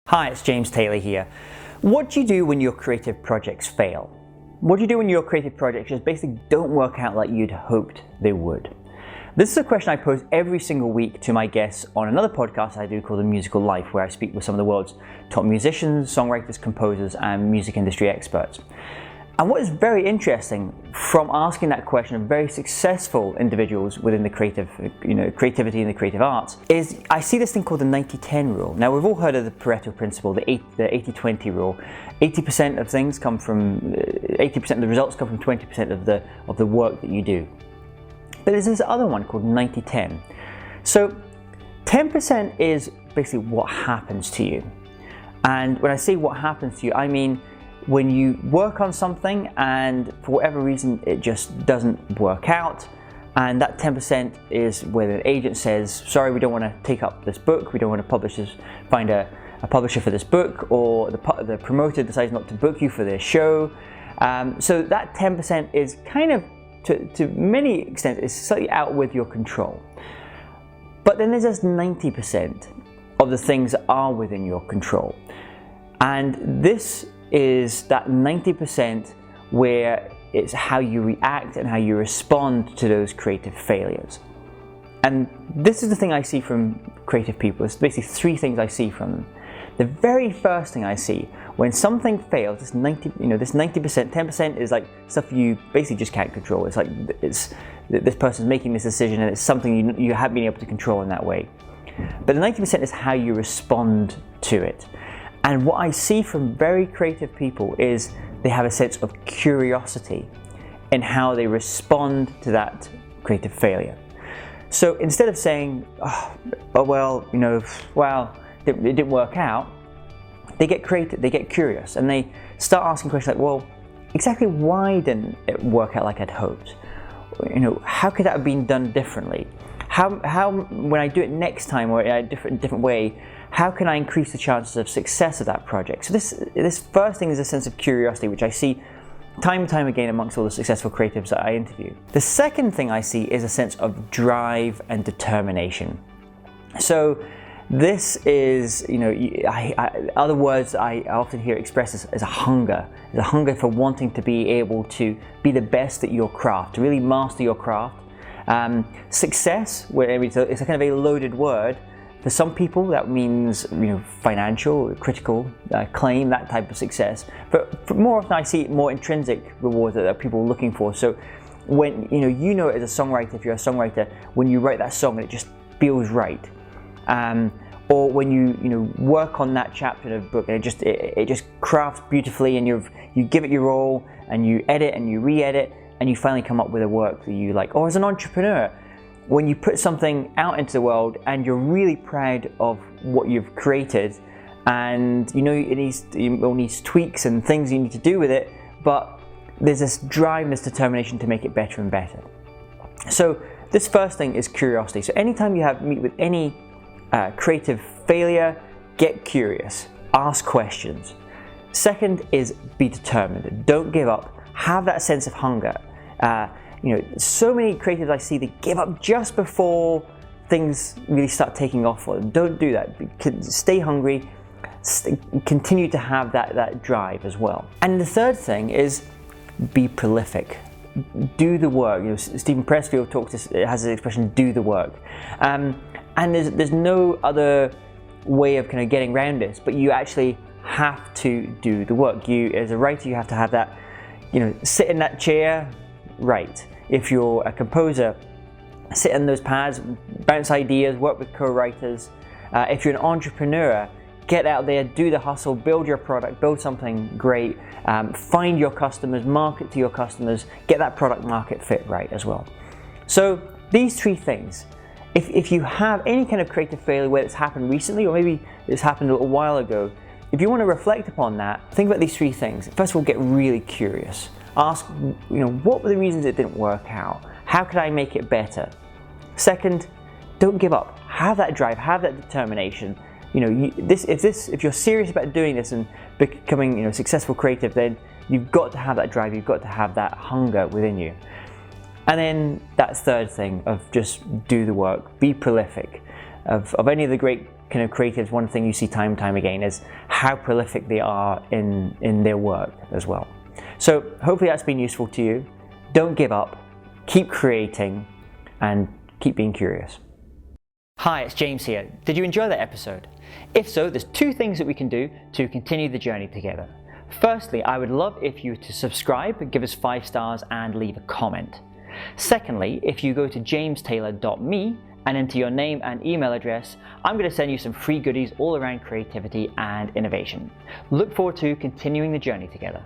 Hi, it's James Taylor here. What do you do when your creative projects fail? What do you do when your creative projects just basically don't work out like you'd hoped they would? This is a question I pose every single week to my guests on another podcast I do called The Musical Life, where I speak with some of the world's top musicians, songwriters, composers, and music industry experts. And what is very interesting from asking that question of very successful individuals within the creativity and the creative arts is I see this thing called the 90-10 rule. Now, we've all heard of the Pareto principle, the 80-20 rule. 80% of things come from 80% of the results come from 20% of the work that you do. But there's this other one called 90-10. So 10% is basically what happens to you. And when I say what happens to you, I mean when you work on something and for whatever reason it just doesn't work out, and that 10% is where the agent says, sorry, we don't want to take up this book, we don't want to find a publisher for this book, or the promoter decides not to book you for their show. So that 10% is kind of, to many extents, is slightly out with your control. But then there's this 90% of the things that are within your control. And this is that 90% where it's how you react and how you respond to those creative failures. And this is the thing I see from creative people. It's basically three things I see from them. The very first thing I see when something fails, this 90%, 10% is like stuff you basically just can't control. It's like this person's making this decision and it's something you haven't been able to control in that way. But the 90% is how you respond to it. And what I see from very creative people is they have a sense of curiosity in how they respond to that creative failure. So instead of saying, it didn't work out, they get creative, they get curious, and they start asking questions like, well, exactly why didn't it work out like I'd hoped? How could that have been done differently? How when I do it next time or in a different way, how can I increase the chances of success of that project? So this first thing is a sense of curiosity, which I see time and time again amongst all the successful creatives that I interview. The second thing I see is a sense of drive and determination. So this is, other words I often hear expressed as a hunger. It's a hunger for wanting to be able to be the best at your craft, to really master your craft. Success, it's a kind of a loaded word. For some people, that means financial, critical acclaim, that type of success. But more often, I see more intrinsic rewards that people are looking for. So when as a songwriter, if you're a songwriter, when you write that song and it just feels right, or when you work on that chapter of a book and it just crafts beautifully, and you give it your all, and you edit and you re-edit, and you finally come up with a work that you like. Or as an entrepreneur, when you put something out into the world and you're really proud of what you've created, and it needs tweaks and things you need to do with it, but there's this drive, this determination to make it better and better. So this first thing is curiosity. So anytime you meet with any creative failure, get curious, ask questions. Second is be determined. Don't give up. Have that sense of hunger. So many creatives I see, they give up just before things really start taking off for them. Don't do that. Stay hungry. Continue to have that drive as well. And the third thing is be prolific. Do the work. Stephen Pressfield has this expression, do the work. And there's no other way of kind of getting around this, but you actually have to do the work. You, as a writer, you have to have that, sit in that chair, write. If you're a composer, sit in those pads, bounce ideas, work with co-writers. If you're an entrepreneur, get out there, do the hustle, build your product, build something great, find your customers, market to your customers, get that product market fit right as well. So these three things, if you have any kind of creative failure, whether it's happened recently or maybe it's happened a little while ago, if you want to reflect upon that, think about these three things. First of all, get really curious. Ask, what were the reasons it didn't work out? How could I make it better? Second, don't give up. Have that drive, have that determination. If you're serious about doing this and becoming, successful creative, then you've got to have that drive. You've got to have that hunger within you. And then that third thing of just do the work, be prolific. Of any of the great kind of creatives, one thing you see time and time again is how prolific they are in their work as well. So hopefully that's been useful to you. Don't give up, keep creating, and keep being curious. Hi, it's James here. Did you enjoy that episode? If so, there's two things that we can do to continue the journey together. Firstly, I would love if you were to subscribe, give us 5 stars, and leave a comment. Secondly, if you go to jamestaylor.me and enter your name and email address, I'm going to send you some free goodies all around creativity and innovation. Look forward to continuing the journey together.